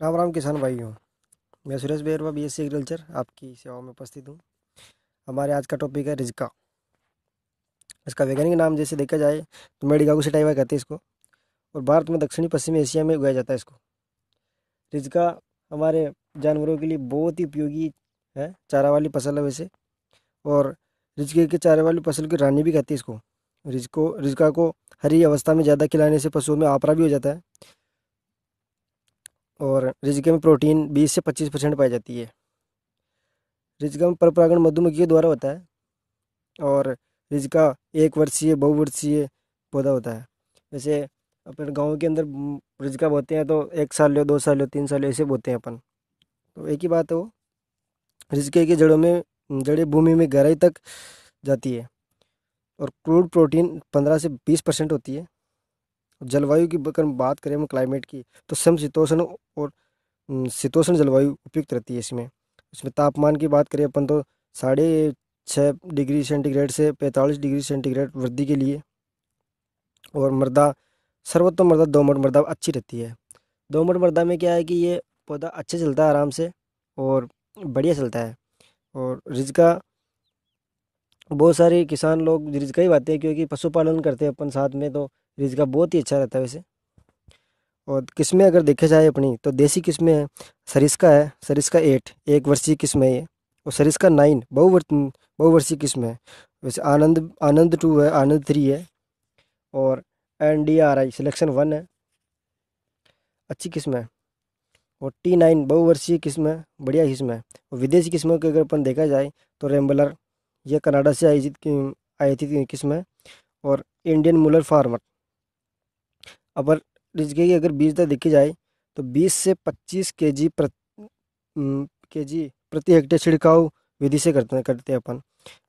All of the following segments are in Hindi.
राम राम किसान भाइयों। मैं सुरेश बेरवा बीएससी एग्रीकल्चर आपकी सेवा में उपस्थित हूँ। हमारे आज का टॉपिक है रिजका। इसका वैज्ञानिक नाम जैसे देखा जाए तो मेडिकागो सिटाइवा कहते हैं इसको, और भारत में दक्षिणी पश्चिमी एशिया में उगाया जाता है इसको। रिजका हमारे जानवरों के लिए बहुत ही उपयोगी है, चारा वाली फसल है वैसे। और रिजके के चारे वाली फसल की रानी भी कहते हैं इसको। रिजका को हरी अवस्था में ज़्यादा खिलाने से पशुओं में आपरा भी हो जाता है। और रिजके में प्रोटीन 20 से 25% पाई जाती है। रिजका में पर परागण मधुमक्खी के द्वारा होता है। और रिजका एक वर्षीय बहुवर्षीय पौधा होता है। जैसे अपन गांव के अंदर रिजका बोते हैं तो 1 साल हो, 2 साल हो, 3 साल हो, ऐसे बोते हैं अपन। तो एक ही बात है वो। रिजके की जड़ों में जड़ें भूमि में गहराई तक जाती है। और क्रूड प्रोटीन 15 से 20% होती है। जलवायु की अगर बात करें हम क्लाइमेट की, तो समशीतोष्ण और शीतोष्ण जलवायु उपयुक्त रहती है इसमें। इसमें तापमान की बात करें अपन तो 6.5 डिग्री सेंटीग्रेड से 45 डिग्री सेंटीग्रेड वृद्धि के लिए। और मृदा, सर्वोत्तम मृदा दोमट मृदा अच्छी रहती है। दोमट मृदा में क्या है कि ये पौधा अच्छे चलता है आराम से और बढ़िया चलता है। और रिजका बहुत सारे किसान लोग रिजका ही बाते हैं, क्योंकि पशुपालन करते हैं अपन साथ में, तो रिजका बहुत ही अच्छा रहता है वैसे। और किस्में अगर देखे जाए अपनी, तो देसी किस्में हैं। सरिस्का है, सरिस्का 8 एक वर्षीय किस्म है ये। और सरिस्का 9 बहुवर्षीय किस्म है। वैसे आनंद आनंद 2 है, आनंद 3 है। और NDRI सिलेक्शन 1 है, अच्छी किस्म है। और T9 बहुवर्षीय किस्म है, बढ़िया किस्म है। और विदेशी किस्मों के अगर अपन देखा जाए तो रैम्बलर, यह कनाडा से आई थी किस्म है। और इंडियन मुलर फार्मर। अपर रिजके की अगर बीज दर देखी जाए तो 20 से 25 केजी प्रति हेक्टेयर छिड़काव विधि से करते हैं अपन।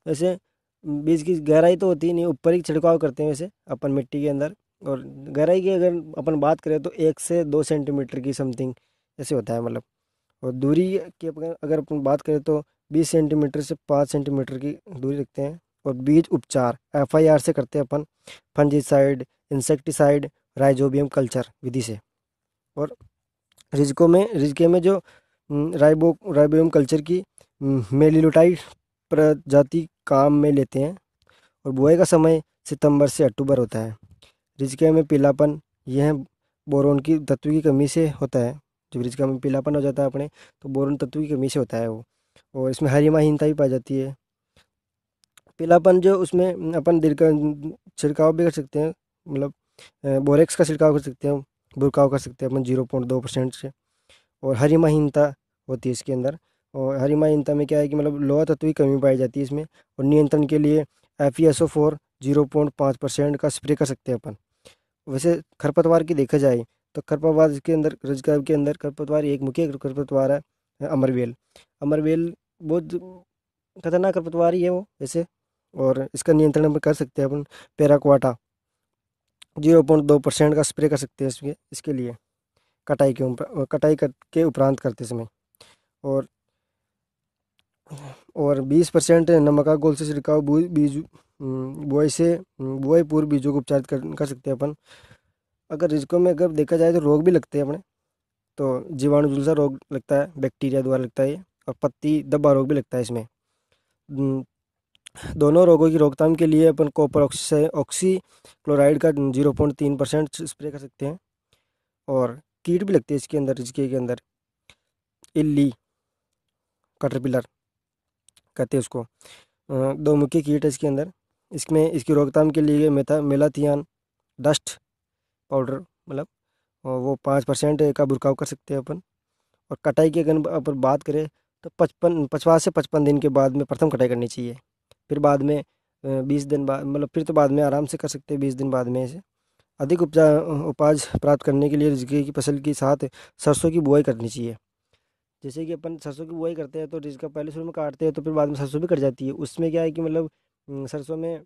वैसे बीज की गहराई तो होती ही नहीं, ऊपर ही छिड़काव करते हैं वैसे अपन मिट्टी के अंदर। और गहराई की अगर अपन बात करें तो 1 से 2 सेंटीमीटर की समथिंग ऐसे होता है मतलब। और दूरी की अगर अपन बात करें तो 20 सेंटीमीटर से 5 सेंटीमीटर की दूरी रखते हैं। और बीज उपचार FIR से करते हैं अपन, फंजीसाइड, इंसेक्टिसाइड, राइजोबियम कल्चर विधि से। और रिजके में जो राइबोबियम कल्चर की मेलिलोटाइड प्रजाति काम में लेते हैं। और बुआई का समय सितंबर से अक्टूबर होता है। रिजके में पीलापन, यह बोरोन की तत्व की कमी से होता है। जब रिजका में पीलापन हो जाता है अपने, तो बोरोन तत्व की कमी से होता है वो। और इसमें हरिमाहीनता भी पाई जाती है। पीलापन जो उसमें अपन छिड़काव भी कर सकते हैं, मतलब बोरेक्स का छिड़काव कर सकते हैं, बुरकाव कर सकते हैं अपन 0.2% से। और हरिमाहीनता होती है इसके अंदर। और हरिमाहीनता में क्या है कि मतलब लोहा तत्व की कमी पाई जाती है इसमें। और नियंत्रण के लिए FeSO4 0.5% का स्प्रे कर सकते हैं अपन। वैसे खरपतवार की देखा जाए तो खरपतवार के अंदर, रजका के अंदर खरपतवार एक मुख्य खरपतवार है, अमरवेल। अमरवेल बहुत खतरनाक खरपतवार ही है वो वैसे। और इसका नियंत्रण हम कर सकते हैं अपन। पेराक्वाटा 0.2% का स्प्रे कर सकते हैं इसके इसके लिए, कटाई के उपरांत करते समय। और 20% नमका घोल से छिड़काव बुआई पूर्व बीजों को उपचारित कर सकते हैं अपन। अगर इसको में अगर देखा जाए तो रोग भी लगते हैं अपने। तो जीवाणु झुलसा रोग लगता है, बैक्टीरिया द्वारा लगता है ये। और पत्ती धब्बा रोग भी लगता है इसमें। हम्म, दोनों रोगों की रोकथाम के लिए अपन कॉपर ऑक्सी क्लोराइड का 0.3% स्प्रे कर सकते हैं। और कीट भी लगते हैं इसके अंदर, इसके अंदर इल्ली, कैटरपिलर कहते हैं उसको। दो मुख्य कीट है इसके अंदर। इसमें इसकी रोकथाम के लिए मेलाथियान डस्ट पाउडर, मतलब वो 5% का बुरकाव कर सकते हैं अपन। और कटाई की अगर अपन बात करें तो 50 से 55 दिन के बाद में प्रथम कटाई करनी चाहिए। फिर बाद में 20 दिन बाद, मतलब फिर तो बाद में आराम से कर सकते हैं 20 दिन बाद में ऐसे। अधिक उपज प्राप्त करने के लिए रिजके की फसल के साथ सरसों की बुआई करनी चाहिए। जैसे कि अपन सरसों की बुआई करते हैं तो रिजका पहले शुरू में काटते हैं, तो फिर बाद में सरसों भी कट जाती है। उसमें क्या है कि मतलब सरसों में